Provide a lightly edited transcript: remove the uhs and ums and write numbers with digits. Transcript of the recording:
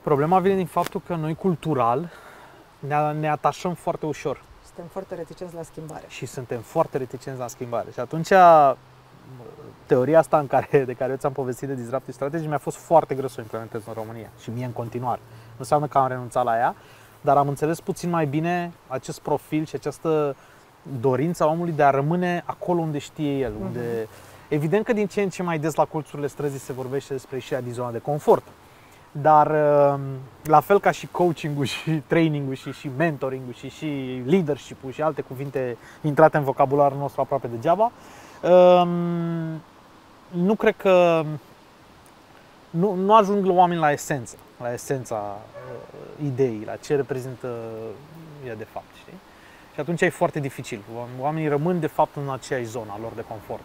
Problema vine din faptul că noi cultural ne atașăm foarte ușor. Suntem foarte reticenți la schimbare. Și suntem foarte reticenți la schimbare. Și atunci teoria asta de care eu ți-am povestit de Disruptive Strategy mi-a fost foarte greu să o implementez în România și mie în continuare. Nu înseamnă că am renunțat la ea, dar am înțeles puțin mai bine acest profil și această dorință a omului de a rămâne acolo unde știe el. Unde... Evident că din ce în ce mai des la colțurile străzii se vorbește despre ieșirea din zona de confort. Dar la fel ca și coaching-ul și training-ul și mentoring-ul și leadership-ul și alte cuvinte intrate în vocabularul nostru aproape degeaba, nu cred că nu ajung la oameni la esența ideii, la ce reprezintă ea de fapt, știi? Și atunci e foarte dificil. Oamenii rămân de fapt în aceeași zonă a lor de confort.